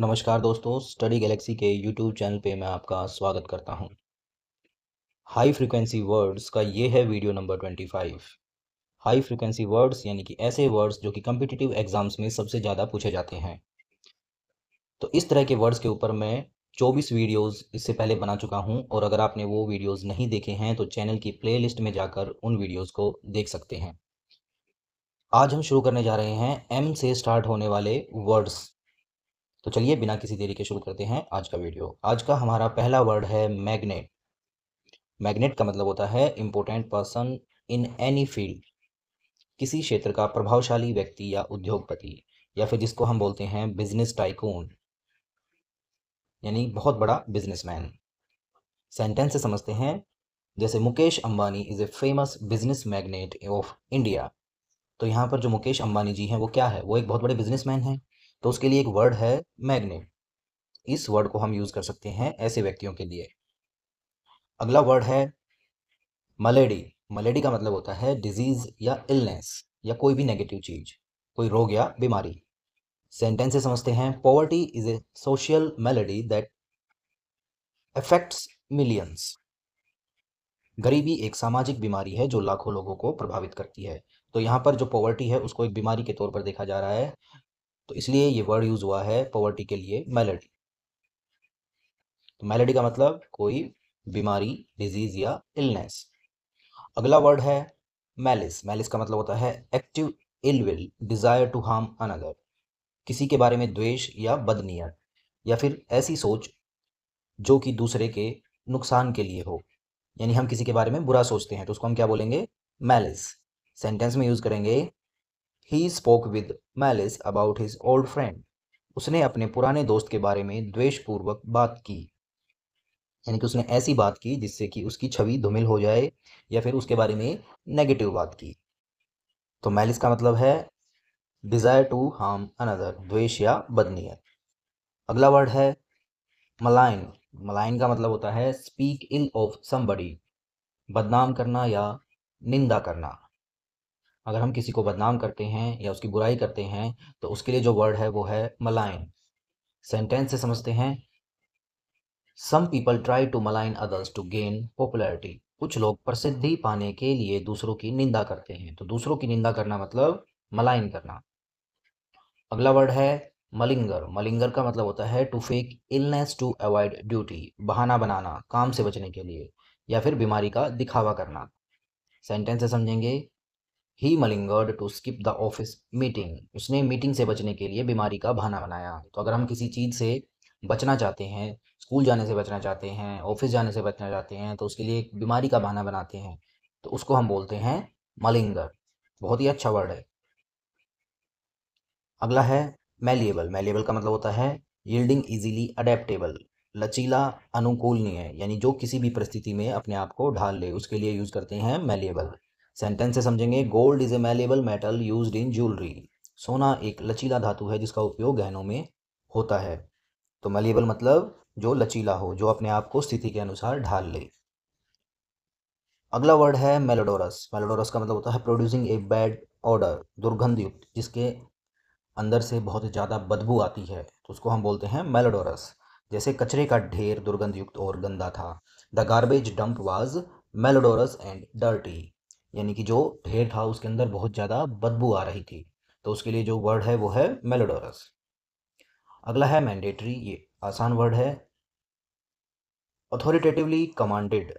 नमस्कार दोस्तों, study Galaxy के यूट्यूब चैनल पे मैं आपका स्वागत करता हूँ। हाई फ्रीक्वेंसी वर्ड्स का ये है video number 25। High frequency words यानी कि ऐसे वर्ड्स जो कि कॉम्पिटिटिव एग्जाम्स में सबसे ज़्यादा पूछे जाते हैं। तो इस तरह के वर्ड्स के ऊपर मैं 24 वीडियोस इससे पहले बना चुका हूँ, और अगर आपने वो वीडियोस नहीं देखे हैं तो चैनल की प्लेलिस्ट में जाकर उन वीडियोस को देख सकते हैं। आज हम शुरू करने जा रहे हैं एम से स्टार्ट होने वाले वर्ड्स। तो चलिए बिना किसी देरी के शुरू करते हैं आज का वीडियो। आज का हमारा पहला वर्ड है मैग्नेट। मैग्नेट का मतलब होता है important person in any field, किसी क्षेत्र का प्रभावशाली व्यक्ति या उद्योगपति, या फिर जिसको हम बोलते हैं बिजनेस टाइकून, यानी बहुत बड़ा बिजनेसमैन। सेंटेंस से समझते हैं, जैसे Mukesh Ambani is a famous business magnet of India. तो यहाँ पर जो मुकेश अंबानी जी हैं वो क्या है, वो एक बहुत बड़े बिजनेसमैन हैं। तो उसके लिए एक वर्ड है मैग्नेट। इस वर्ड को हम यूज कर सकते हैं ऐसे व्यक्तियों के लिए। अगला वर्ड है मलेडी। मलेडी का मतलब होता है डिजीज या इलनेस, या कोई भी नेगेटिव चीज, कोई रोग या बीमारी। सेंटेंस से समझते हैं, poverty is a social melody that affects millions. गरीबी एक सामाजिक बीमारी है जो लाखों लोगों को प्रभावित करती है। तो यहाँ पर जो पॉवर्टी है उसको एक बीमारी के तौर पर देखा जा रहा है, तो इसलिए ये वर्ड यूज हुआ है पॉवर्टी के लिए, मेलेडी। तो मेलेडी का मतलब कोई बीमारी, डिजीज या इलनेस। अगला वर्ड है मैलिस। मैलिस का मतलब होता है active ill will, desire to harm another, किसी के बारे में द्वेष या बदनीयत, या फिर ऐसी सोच जो कि दूसरे के नुकसान के लिए हो। यानी हम किसी के बारे में बुरा सोचते हैं तो उसको हम क्या बोलेंगे, मैलिस। सेंटेंस में यूज करेंगे, he spoke with malice about his old friend. उसने अपने पुराने दोस्त के बारे में द्वेषपूर्वक बात की, यानी कि उसने ऐसी बात की जिससे कि उसकी छवि धूमिल हो जाए, या फिर उसके बारे में नेगेटिव बात की। तो मैलिस का मतलब है डिजायर टू हार्म अनदर, द्वेष या बदनीयत। अगला वर्ड है मलाइन। मलाइन का मतलब होता है स्पीक इल ऑफ समबडी, बदनाम करना या निंदा करना। अगर हम किसी को बदनाम करते हैं या उसकी बुराई करते हैं तो उसके लिए जो वर्ड है वो है मलाइन। सेंटेंस से समझते हैं, some people try to malign others to gain popularity. कुछ लोग प्रसिद्धि पाने के लिए दूसरों की निंदा करते हैं। तो दूसरों की निंदा करना मतलब मलाइन करना। अगला वर्ड है मलिंगर। मलिंगर का मतलब होता है to fake illness to avoid duty, बहाना बनाना काम से बचने के लिए, या फिर बीमारी का दिखावा करना। सेंटेंस से समझेंगे, he malingered to skip the office meeting. उसने मीटिंग से बचने के लिए बीमारी का बहाना बनाया। तो अगर हम किसी चीज़ से बचना चाहते हैं, स्कूल जाने से बचना चाहते हैं, ऑफिस जाने से बचना चाहते हैं, तो उसके लिए एक बीमारी का बहाना बनाते हैं, तो उसको हम बोलते हैं मलिंगर। बहुत ही अच्छा वर्ड है। अगला है मैलिएबल। मैलिएबल का मतलब होता है यील्डिंग इजीली अडेप्टेबल, लचीला, अनुकूलनीय, यानी जो किसी भी परिस्थिति में अपने आप को ढाल ले, उसके लिए यूज करते हैं मैलिएबल। सेंटेंस से समझेंगे, gold is a malleable metal used in jewellery. सोना एक लचीला धातु है जिसका उपयोग गहनों में होता है। तो मैलिएबल मतलब जो लचीला हो, जो अपने आप को स्थिति के अनुसार ढाल ले। अगला वर्ड है मेलोडोरस। मेलोडोरस का मतलब होता है प्रोड्यूसिंग ए बैड ऑर्डर, दुर्गंध युक्त, जिसके अंदर से बहुत ज़्यादा बदबू आती है, तो उसको हम बोलते हैं मेलोडोरस। जैसे कचरे का ढेर दुर्गंध युक्त और गंदा था। The garbage dump was malodorous and dirty, यानी कि जो ढेर था उसके अंदर बहुत ज़्यादा बदबू आ रही थी। तो उसके लिए जो वर्ड है वो है मेलोडोरस। अगला है मैंडेटरी। ये आसान वर्ड है। अथॉरिटेटिवली कमांडेड,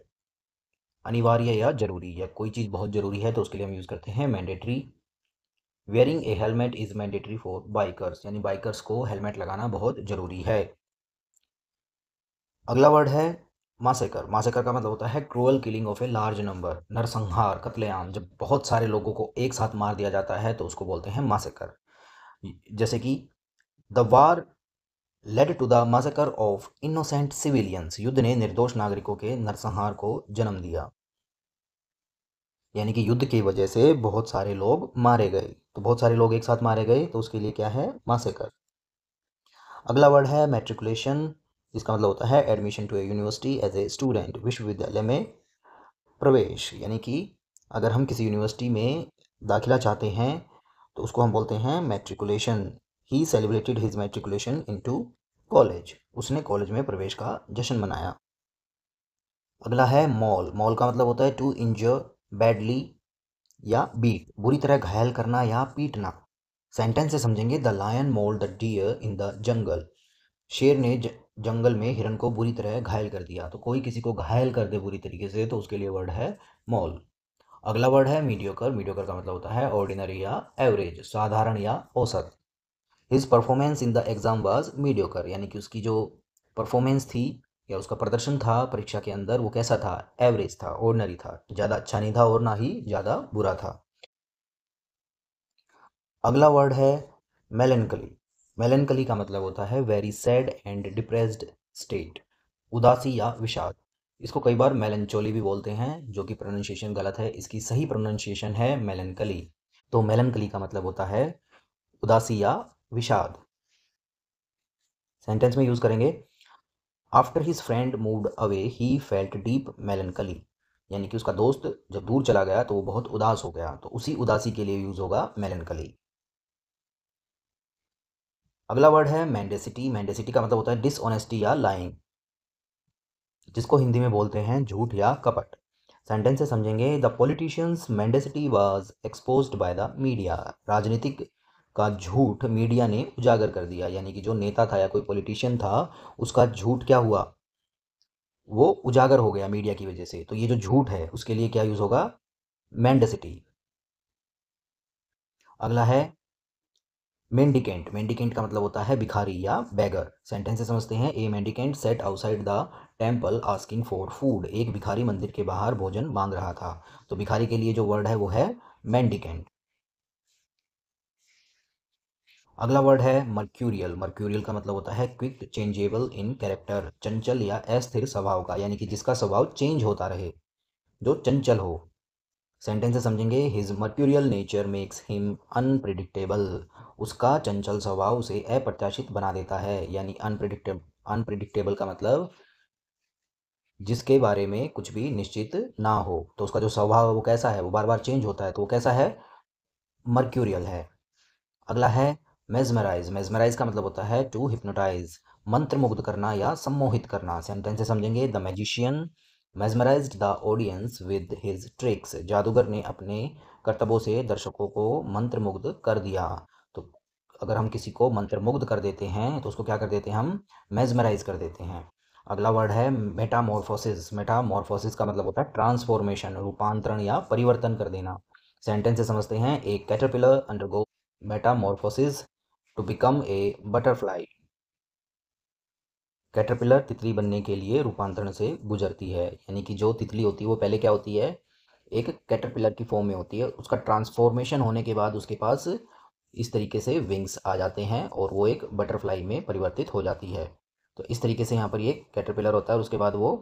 अनिवार्य या जरूरी, या कोई चीज़ बहुत ज़रूरी है तो उसके लिए हम यूज़ करते हैं mandatory. Wearing A helmet is mandatory for bikers, यानी बाइकर्स को हेलमेट लगाना बहुत जरूरी है। अगला वर्ड है मासेकर। मासेकर का मतलब होता है cruel killing of a large number, नरसंहार, कत्लेआम। जब बहुत सारे लोगों को एक साथ मार दिया जाता है तो उसको बोलते हैं मासेकर। जैसे कि the war led to the massacre of innocent civilians, युद्ध ने निर्दोष नागरिकों के नरसंहार को जन्म दिया, यानी कि युद्ध की वजह से बहुत सारे लोग मारे गए। तो बहुत सारे लोग एक साथ मारे गए तो उसके लिए क्या है, मासेकर। अगला वर्ड है मैट्रिकुलेशन, जिसका मतलब होता है admission to a university as a student, विश्वविद्यालय में प्रवेश। यानी कि अगर हम किसी यूनिवर्सिटी में दाखिला चाहते हैं तो उसको हम बोलते हैं matriculation. He celebrated his matriculation into college, उसने कॉलेज में प्रवेश का जश्न मनाया। अगला है मॉल। मॉल का मतलब होता है टू इंजर बैडली या बीट, बुरी तरह घायल करना या पीटना। सेंटेंस से समझेंगे, the lion maul the deer in the jungle. शेर ने जंगल में हिरन को बुरी तरह घायल कर दिया। तो कोई किसी को घायल कर दे बुरी तरीके से तो उसके लिए वर्ड है मॉल। अगला वर्ड है मीडियोकर। मीडियोकर का मतलब होता है ऑर्डिनरी या एवरेज, साधारण या औसत। His performance in the exam was mediocre, यानी कि उसकी जो परफॉर्मेंस थी या उसका प्रदर्शन था परीक्षा के अंदर वो कैसा था, एवरेज था, ऑर्डिनरी था, ज़्यादा अच्छा नहीं था और ना ही ज़्यादा बुरा था। अगला वर्ड है मेलेंकली। मेलेंकली का मतलब होता है very sad and depressed state, उदासी या विषाद। इसको कई बार मेलेंचोली भी बोलते हैं, जो कि प्रोनाउंसिएशन गलत है। इसकी सही प्रोनाउंसिएशन है मेलेंकली। तो मेलेंकली का मतलब होता है उदासी या विषाद। सेंटेंस में यूज करेंगे, after his friend moved away he felt deep melancholy, यानी कि उसका दोस्त जब दूर चला गया तो वो बहुत उदास हो गया। तो उसी उदासी के लिए यूज होगा मेलेंकली। अगला वर्ड है मेंडेसिटी। मेंडेसिटी का मतलब होता है डिसऑनेस्टी या लाइंग, जिसको हिंदी में बोलते हैं झूठ या कपट। सेंटेंस से समझेंगे, the politician's mendacity was exposed by the media. राजनीतिक का झूठ मीडिया ने उजागर कर दिया, यानी कि जो नेता था या कोई पॉलिटिशियन था उसका झूठ क्या हुआ, वो उजागर हो गया मीडिया की वजह से। तो ये जो झूठ है उसके लिए क्या यूज होगा, मेंडेसिटी। अगला है मेंडिकेंट। मेंडिकेंट का मतलब होता है भिखारी या बेगर। सेंटेंस से समझते हैं, a mendicant sat outside the temple asking for food. एक भिखारी मंदिर के बाहर भोजन मांग रहा था। तो भिखारी के लिए जो वर्ड है वो है मेंडिकेंट। अगला वर्ड है मर्क्यूरियल। मर्क्यूरियल का मतलब होता है क्विक चेंजेबल इन कैरेक्टर, चंचल या अस्थिर स्वभाव का, यानी कि जिसका स्वभाव चेंज होता रहे, जो चंचल हो। सेंटेंस से समझेंगे, his mercurial nature makes him unpredictable. उसका चंचल स्वभाव उसे अप्रत्याशित बना देता है, यानी अनप्रिडिक्टेबल। अनप्रिडिक्टेबल का मतलब जिसके बारे में कुछ भी निश्चित ना हो। तो उसका जो स्वभाव है वो कैसा है, वो बार बार चेंज होता है, तो वो कैसा है, मर्क्यूरियल है। अगला है मेजमराइज। मेजमराइज का मतलब होता है टू हिप्नोटाइज, मंत्र मुग्ध करना या सम्मोहित करना। सेंटेंस से समझेंगे, the magician mesmerised the audience with his tricks. जादूगर ने अपने करतबों से दर्शकों को मंत्र मुग्ध कर दिया। तो अगर हम किसी को मंत्र मुग्ध कर देते हैं तो उसको क्या कर देते हैं, हम मेजमराइज कर देते हैं। अगला वर्ड है मेटामॉर्फोसिस। मेटामॉर्फोसिस का मतलब होता है ट्रांसफॉर्मेशन, रूपांतरण या परिवर्तन कर देना। सेंटेंस से समझते हैं, एक caterpillar undergo metamorphosis to become a butterfly. Caterpillar तितली बनने के लिए रूपांतरण से गुजरती है, यानी कि जो तितली होती है वो पहले क्या होती है, एक कैटरपिलर की फॉर्म में होती है। उसका ट्रांसफॉर्मेशन होने के बाद उसके पास इस तरीके से विंग्स आ जाते हैं और वो एक बटरफ्लाई में परिवर्तित हो जाती है। तो इस तरीके से यहाँ पर ये कैटरपिलर होता है और उसके बाद वो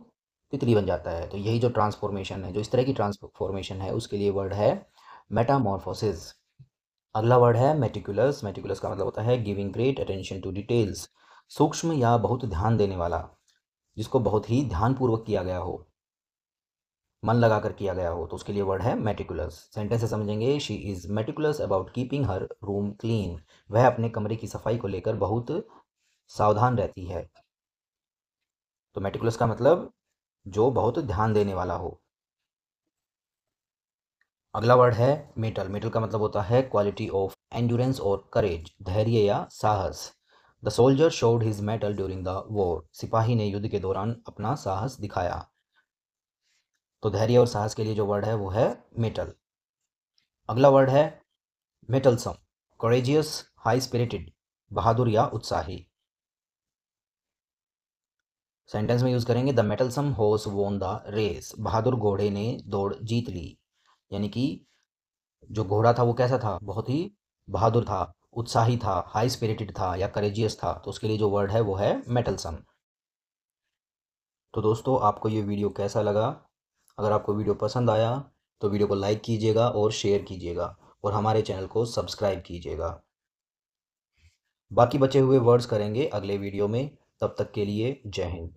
तितली बन जाता है। तो यही जो ट्रांसफॉर्मेशन है, जो इस तरह की ट्रांसफॉर्मेशन है, उसके लिए वर्ड है मेटामॉर्फोसिस। अगला वर्ड है मेटिकुलस। मेटिकुलस का मतलब होता है giving great attention to details, सूक्ष्म या बहुत ध्यान देने वाला, जिसको बहुत ही ध्यानपूर्वक किया गया हो, मन लगाकर किया गया हो। तो उसके लिए वर्ड है मेटिकुलस। सेंटेंस से समझेंगे, she is meticulous about keeping her room clean. वह अपने कमरे की सफाई को लेकर बहुत सावधान रहती है। तो मेटिकुलस का मतलब जो बहुत ध्यान देने वाला हो। अगला वर्ड है मेटल। मेटल का मतलब होता है क्वालिटी ऑफ एंड्योरेंस और करेज, धैर्य या साहस। The soldier showed his metal during the war. सिपाही ने युद्ध के दौरान अपना साहस दिखाया। तो धैर्य और साहस के लिए जो वर्ड है वो है मेटल। अगला वर्ड है मेटलसम। कोरेजियस, हाई स्पिरिटेड, बहादुर या उत्साही। सेंटेंस में यूज करेंगे, the mettlesome horse won the race. बहादुर घोड़े ने दौड़ जीत ली, यानी कि जो घोड़ा था वो कैसा था, बहुत ही बहादुर था, उत्साही था, हाई स्पिरिटेड था या करेजियस था। तो उसके लिए जो वर्ड है वो है मेटलसम। तो दोस्तों, आपको ये वीडियो कैसा लगा? अगर आपको वीडियो पसंद आया तो वीडियो को लाइक कीजिएगा और शेयर कीजिएगा और हमारे चैनल को सब्सक्राइब कीजिएगा। बाकी बचे हुए वर्ड्स करेंगे अगले वीडियो में। तब तक के लिए जय हिंद।